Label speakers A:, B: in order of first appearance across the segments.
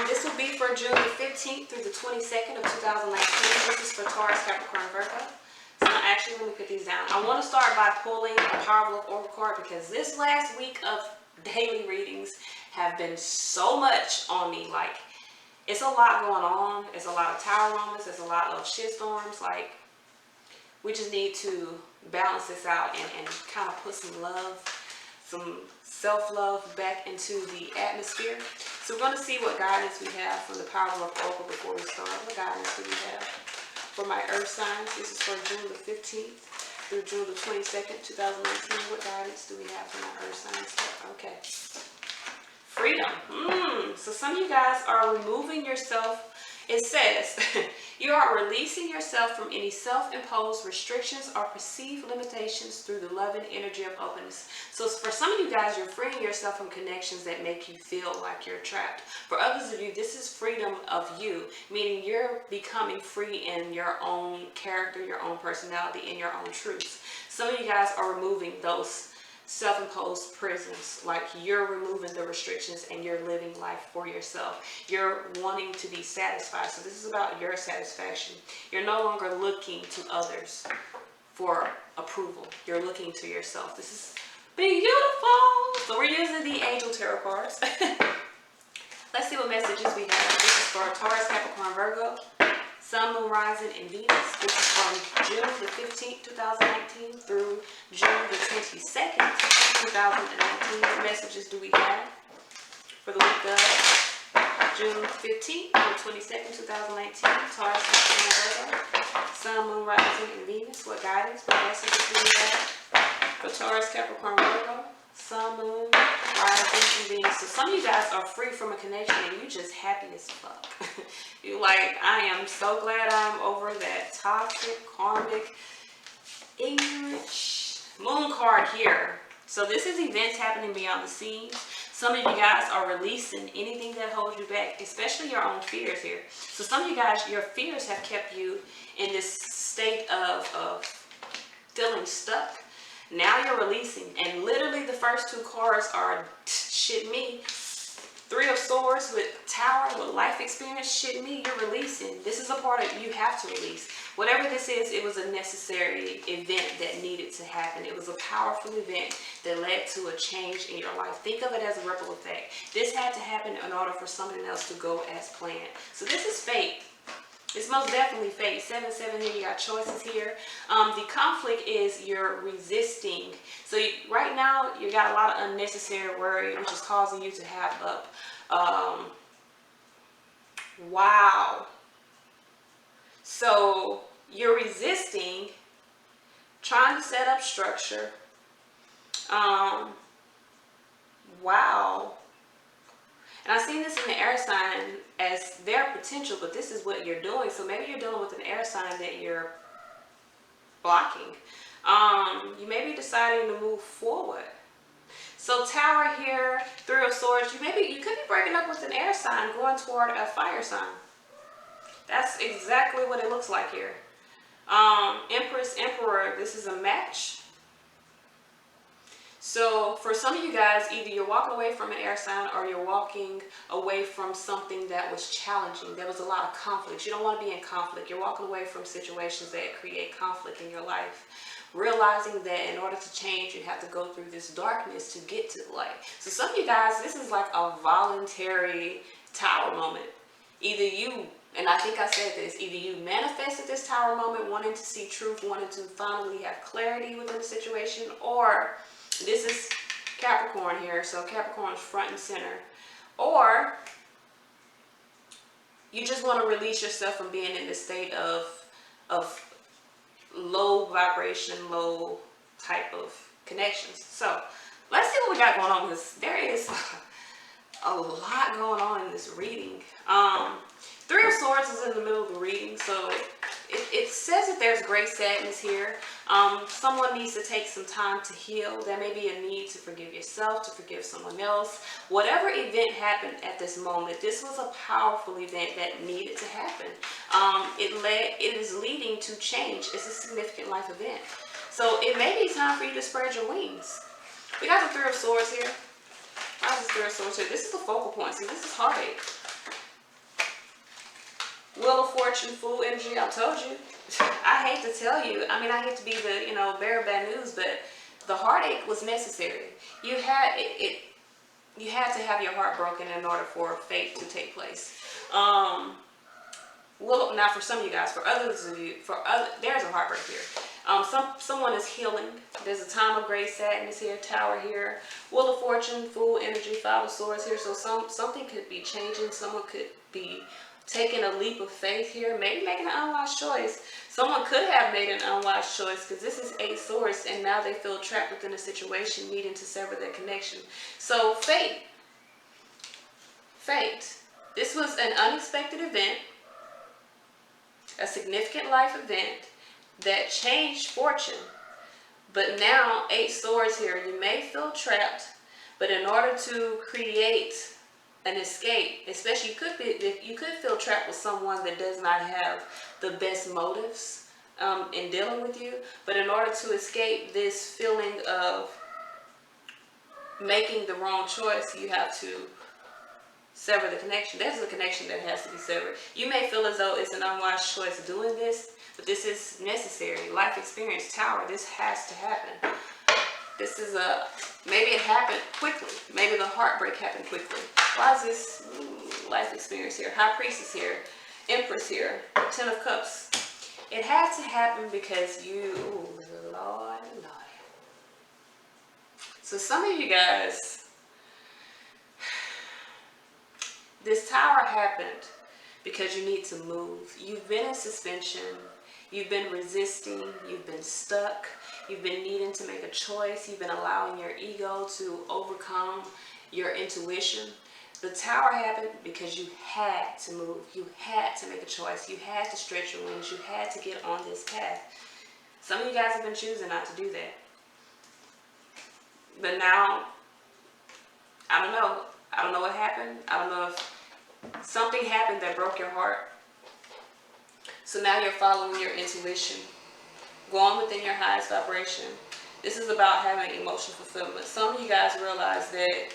A: This will be for June the 15th through the 22nd of 2019. This is for Taurus, Capricorn, Virgo. So actually, let me put these down. I want to start by pulling a Powerful Oracle card because this last week of daily readings have been so much on me. Like, it's a lot going on. It's a lot of tower moments. It's a lot of shitstorms. Like, we just need to balance this out and kind of put some love, some self-love back into the atmosphere. So we're going to see what guidance we have from the Powerful Oracle before we start. What guidance do we have for my earth signs? This is for June the 15th through June the 22nd, 2019. What guidance do we have for my earth signs? Okay. Freedom. So some of you guys are removing yourself. It says you are releasing yourself from any self-imposed restrictions or perceived limitations through the loving energy of openness. So for some of you guys, you're freeing yourself from connections that make you feel like you're trapped. For others of you, this is freedom of you, meaning you're becoming free in your own character, your own personality, and your own truth. Some of you guys are removing those self-imposed prisons, like you're removing the restrictions and you're living life for yourself. You're wanting to be satisfied. So this is about your satisfaction. You're no longer looking to others for approval. You're looking to yourself. This is beautiful. So we're using the Angel Tarot cards. Let's see what messages we have. This is for Taurus, Capricorn, Virgo, Sun, Moon, Rising, and Venus. This is from June the 15th, 2019 through June the 22nd, 2019. What messages do we have for the week of June 15th through 22nd, 2019? Taurus, Capricorn, Virgo, Sun, Moon, Rising, and Venus. What guidance, what messages do we have for Taurus, Capricorn, Virgo, Sun, Moon, Rising, and Venus? So some of you guys are free from a connection and you just happy as fuck. You like, I am so glad I'm over that toxic, karmic, ignorant moon card here. So this is events happening beyond the scenes. Some of you guys are releasing anything that holds you back, especially your own fears here. So some of you guys, your fears have kept you in this state of feeling stuck. Now you're releasing, and literally the first two cards are shit me. Three of Swords with Tower, with life experience, shit me, you're releasing. This is a part of you have to release. Whatever this is, it was a necessary event that needed to happen. It was a powerful event that led to a change in your life. Think of it as a ripple effect. This had to happen in order for something else to go as planned. So this is fate. It's most definitely fate. 7-7 here, you got choices here. The conflict is you're resisting. So right now, you got a lot of unnecessary worry, which is causing you to have up. Wow. So you're resisting, trying to set up structure. Wow. And I've seen this in the air sign as their potential, but this is what you're doing. So maybe you're dealing with an air sign that you're blocking. You may be deciding to move forward. So Tower here, Three of Swords, you could be breaking up with an air sign going toward a fire sign. That's exactly what it looks like here. Empress, Emperor, this is a match. So for some of you guys, either you're walking away from an air sign or you're walking away from something that was challenging. There was a lot of conflict. You don't want to be in conflict. You're walking away from situations that create conflict in your life. Realizing that in order to change, you have to go through this darkness to get to the light. So some of you guys, this is like a voluntary Tower moment. Either you, and I think I said this, either you manifested this Tower moment, wanting to see truth, wanting to finally have clarity within the situation, or this is Capricorn here, so Capricorn is front and center. Or you just want to release yourself from being in this state of low vibration, low type of connections. So let's see what we got going on, because there is a lot going on in this reading. Three of Swords is in the middle of the reading, so it says that there's great sadness here. Someone needs to take some time to heal. There may be a need to forgive yourself, to forgive someone else. Whatever event happened at this moment, this was a powerful event that needed to happen. It is leading to change. It's a significant life event. So it may be time for you to spread your wings. We got the Three of Swords here. Why is this Three of Swords here? This is the focal point. See, this is heartache. Wheel of Fortune, Fool energy. I told you. I hate to tell you. I mean, I hate to be the, bearer of bad news, but the heartache was necessary. You had it. You had to have your heart broken in order for fate to take place. Well, now for some of you guys, for others of you, there's a heartbreak here. Someone is healing. There's a time of great sadness here. Tower here. Wheel of Fortune, Fool energy, Five of Swords here. So something could be changing. Someone could be taking a leap of faith here. Maybe making an unwise choice. Someone could have made an unwise choice because this is 8 swords, and now they feel trapped within a situation, needing to sever their connection. So fate. This was an unexpected event. A significant life event that changed fortune. But now 8 swords here, you may feel trapped, but in order to create an escape, especially you could feel trapped with someone that does not have the best motives in dealing with you. But in order to escape this feeling of making the wrong choice, you have to sever the connection. There's a connection that has to be severed. You may feel as though it's an unwise choice doing this, but this is necessary. Life experience, Tower, this has to happen. This is maybe it happened quickly. Maybe the heartbreak happened quickly. Why is this life experience here? High Priestess here. Empress here. 10 of Cups. It had to happen because Lord. So some of you guys, this Tower happened because you need to move. You've been in suspension. You've been resisting. You've been stuck. You've been needing to make a choice. You've been allowing your ego to overcome your intuition. The Tower happened because you had to move. You had to make a choice. You had to stretch your wings. You had to get on this path. Some of you guys have been choosing not to do that. But now, I don't know. I don't know what happened. I don't know if something happened that broke your heart. So now you're following your intuition, going within your highest vibration. This is about having emotional fulfillment. Some of you guys realize that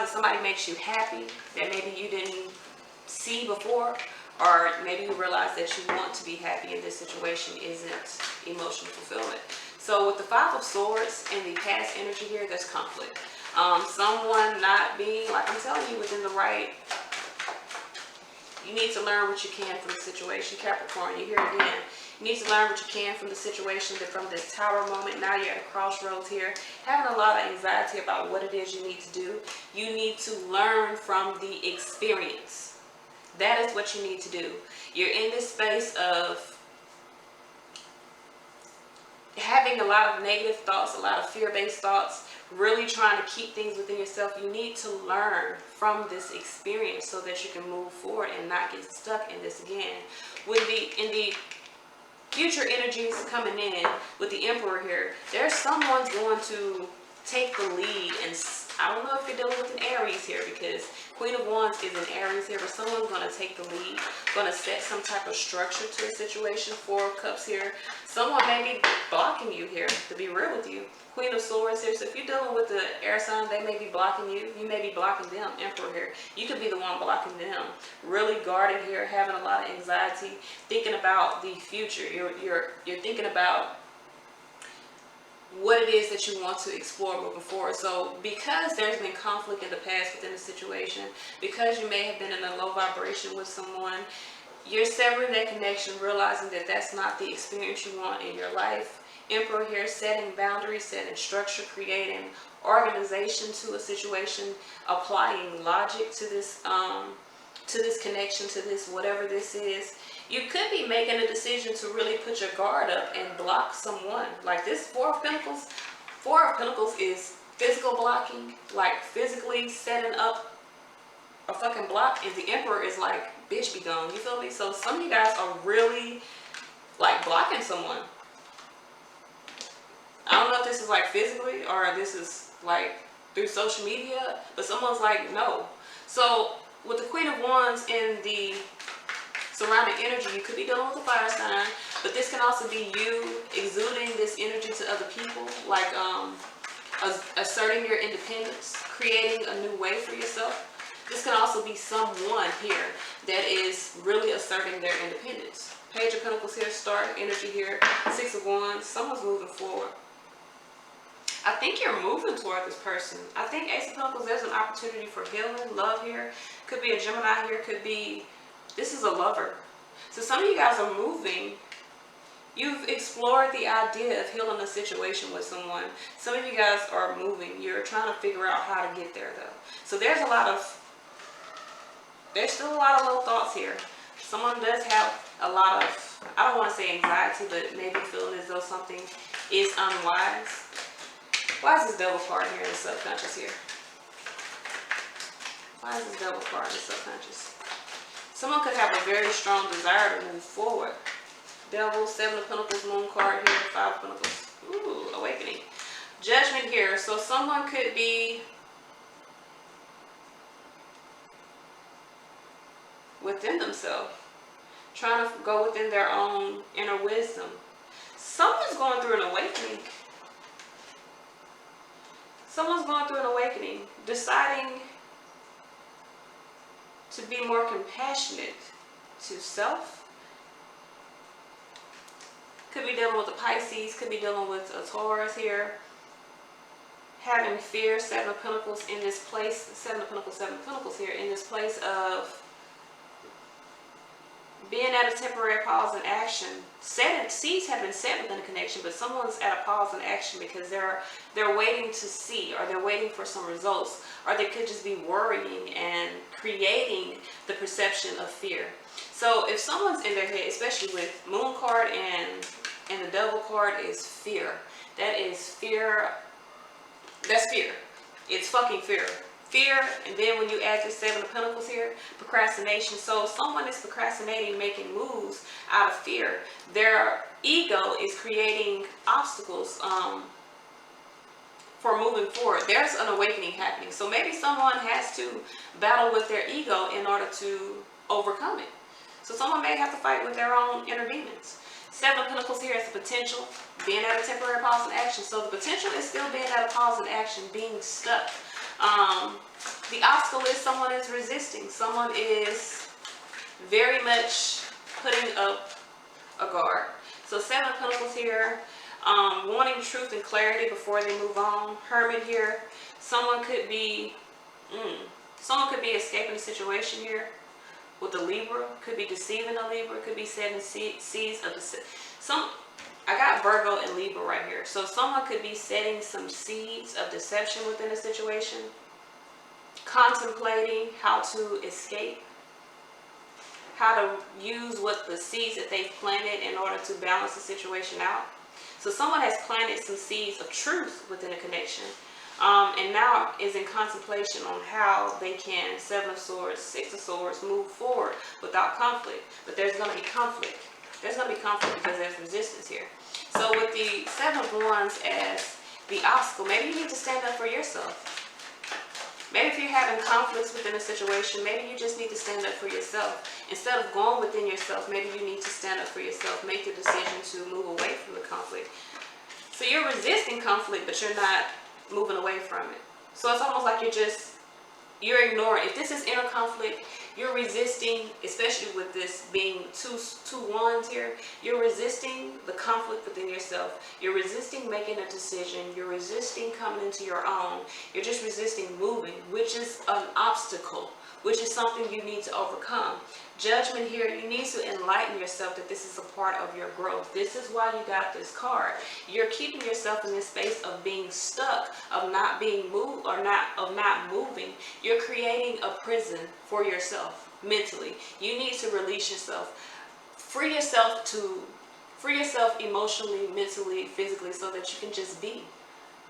A: somebody makes you happy that maybe you didn't see before, or maybe you realize that you want to be happy and this situation isn't emotional fulfillment. So with the Five of Swords and the past energy here, there's conflict. Someone not being, like I'm telling you, within the right. You need to learn what you can from the situation. Capricorn, you hear it again. You need to learn what you can from the situation, that from this Tower moment. Now you're at a crossroads here, having a lot of anxiety about what it is you need to do. You need to learn from the experience. That is what you need to do. You're in this space of having a lot of negative thoughts, a lot of fear-based thoughts, really trying to keep things within yourself. You need to learn from this experience so that you can move forward and not get stuck in this again. In the future energies coming in with the Emperor here, there's someone's going to take the lead, and I don't know if you're dealing with an Aries here, because Queen of Wands is an Aries here, but someone's going to take the lead, going to set some type of structure to a situation. 4 of Cups here. Someone may be blocking you here, to be real with you. Queen of Swords here. So if you're dealing with the air sign, they may be blocking you. You may be blocking them. Emperor here. You could be the one blocking them. Really guarded here, having a lot of anxiety, thinking about the future. You're thinking about what it is that you want to explore moving forward. So because there's been conflict in the past within the situation, because you may have been in a low vibration with someone, you're severing that connection, realizing that that's not the experience you want in your life. Emperor here, setting boundaries, setting structure, creating organization to a situation, applying logic to this connection, to this whatever this is. You could be making a decision to really put your guard up and block someone. Like this 4 of Pentacles. 4 of Pentacles is physical blocking, like physically setting up a fucking block. And the Emperor is like, bitch, be gone. You feel me? So some of you guys are really like blocking someone. I don't know if this is like physically or this is like through social media, but someone's like, no. So with the Queen of Wands in the surrounding energy, you could be dealing with a fire sign, but this can also be you exuding this energy to other people, like asserting your independence, creating a new way for yourself. This can also be someone here that is really asserting their independence. Page of Pentacles here, Star energy here, Six of Wands. Someone's moving forward. I think you're moving toward this person. I think Ace of Pentacles, there's an opportunity for healing, love here. Could be a Gemini here, could be, this is a lover. So some of you guys are moving. You've explored the idea of healing a situation with someone. Some of you guys are moving. You're trying to figure out how to get there though. So there's still a lot of low thoughts here. Someone does have a lot of, I don't want to say anxiety, but maybe feeling as though something is unwise. Why is this Devil card here in the subconscious here? Why is this Devil card in the subconscious? Someone could have a very strong desire to move forward. Devil, Seven of Pentacles, Moon card here, Five of Pentacles. Ooh, Awakening. Judgment here. So someone could be within themselves, trying to go within their own inner wisdom. Someone's going through an awakening. Someone's going through an awakening, deciding to be more compassionate to self. Could be dealing with a Pisces, could be dealing with a Taurus here. Having fear, Seven of Pentacles in this place, Seven of Pentacles here in this place of being at a temporary pause in action. Seeds have been set within a connection, but someone's at a pause in action because they're waiting to see, or they're waiting for some results, or they could just be worrying and creating the perception of fear. So if someone's in their head, especially with Moon card and the Devil card is fear. That is fear. That's fear. It's fucking fear. Fear, and then when you add the Seven of Pentacles here, procrastination. So if someone is procrastinating, making moves out of fear, their ego is creating obstacles for moving forward. There's an awakening happening. So maybe someone has to battle with their ego in order to overcome it. So someone may have to fight with their own inner demons. Seven of Pentacles here is the potential, being at a temporary pause in action. So the potential is still being at a pause in action, being stuck. The obstacle is someone is resisting. Someone is very much putting up a guard. So Seven of Pentacles here, wanting truth and clarity before they move on. Hermit here. Someone could be escaping the situation here with the Libra. Could be deceiving a Libra. Could be setting seeds of I got Virgo and Libra right here. So someone could be setting some seeds of deception within a situation, contemplating how to escape, how to use what the seeds that they've planted in order to balance the situation out. So someone has planted some seeds of truth within a connection, and now is in contemplation on how they can, Seven of Swords, Six of Swords, move forward without conflict. But there's going to be conflict. There's going to be conflict because there's resistance here. So with the Seven of Wands as the obstacle, maybe you need to stand up for yourself. Maybe if you're having conflicts within a situation, maybe you just need to stand up for yourself. Instead of going within yourself, maybe you need to stand up for yourself. Make the decision to move away from the conflict. So you're resisting conflict, but you're not moving away from it. So it's almost like you're ignoring. If this is inner conflict, you're resisting, especially with this being two wands here, you're resisting the conflict within yourself. You're resisting making a decision. You're resisting coming into your own. You're just resisting moving, which is an obstacle, which is something you need to overcome. Judgment here, you need to enlighten yourself that this is a part of your growth. This is why you got this card. You're keeping yourself in this space of being stuck, of not being moved, or of not moving. You're creating a prison for yourself mentally. You need to release yourself. Free yourself emotionally, mentally, physically, so that you can just be.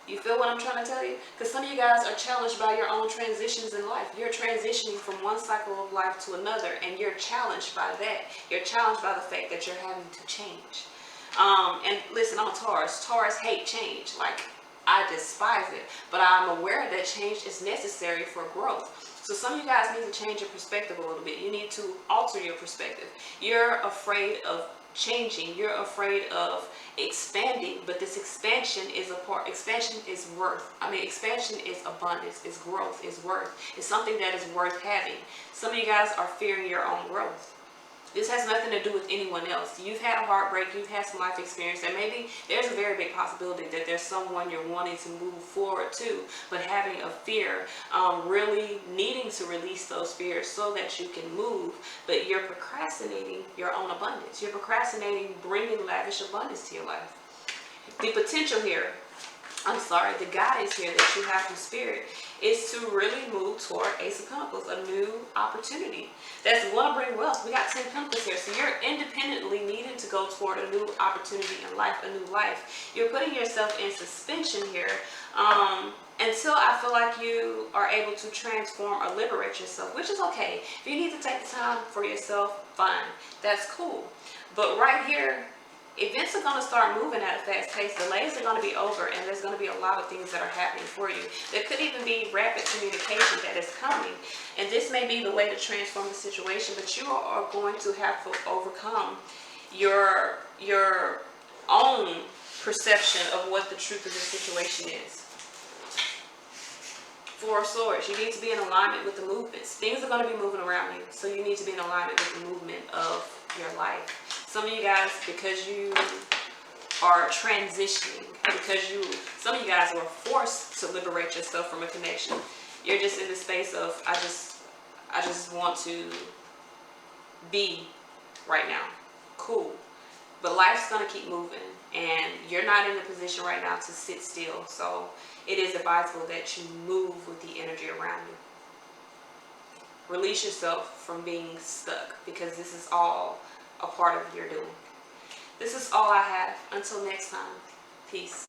A: You feel what I'm trying to tell you? Because some of you guys are challenged by your own transitions in life. You're transitioning from one cycle of life to another, and you're challenged by that. You're challenged by the fact that you're having to change. And listen, I'm a Taurus. Taurus hate change. Like, I despise it. But I'm aware that change is necessary for growth. So some of you guys need to change your perspective a little bit. You need to alter your perspective. You're afraid of changing. You're afraid of expanding, but this expansion is expansion is worth. Expansion is abundance, is growth, is worth. It's something that is worth having. Some of you guys are fearing your own growth. This has nothing to do with anyone else. You've had a heartbreak, you've had some life experience, and maybe there's a very big possibility that there's someone you're wanting to move forward to, but having a fear, really needing to release those fears so that you can move, but you're procrastinating your own abundance. You're procrastinating bringing lavish abundance to your life. The potential here, the guidance here that you have from Spirit is to really move toward Ace of Pentacles, a new opportunity. That's want to bring wealth. We got 10 Pentacles here. So you're independently needing to go toward a new opportunity in life, a new life. You're putting yourself in suspension here until I feel like you are able to transform or liberate yourself, which is okay. If you need to take the time for yourself, fine. That's cool. But right here, events are going to start moving at a fast pace. Delays are going to be over, and there's going to be a lot of things that are happening for you. There could even be rapid communication that is coming, and this may be the way to transform the situation, but you are going to have to overcome your own perception of what the truth of the situation is. Four of Swords, you need to be in alignment with the movements. Things are going to be moving around you, so you need to be in alignment with the movement of your life. Some of you guys, because you are transitioning, some of you guys were forced to liberate yourself from a connection. You're just in the space of, I just want to be right now. Cool. But life's going to keep moving, and you're not in a position right now to sit still. So it is advisable that you move with the energy around you. Release yourself from being stuck, because this is all a part of your doing. This is all I have. Until next time, peace.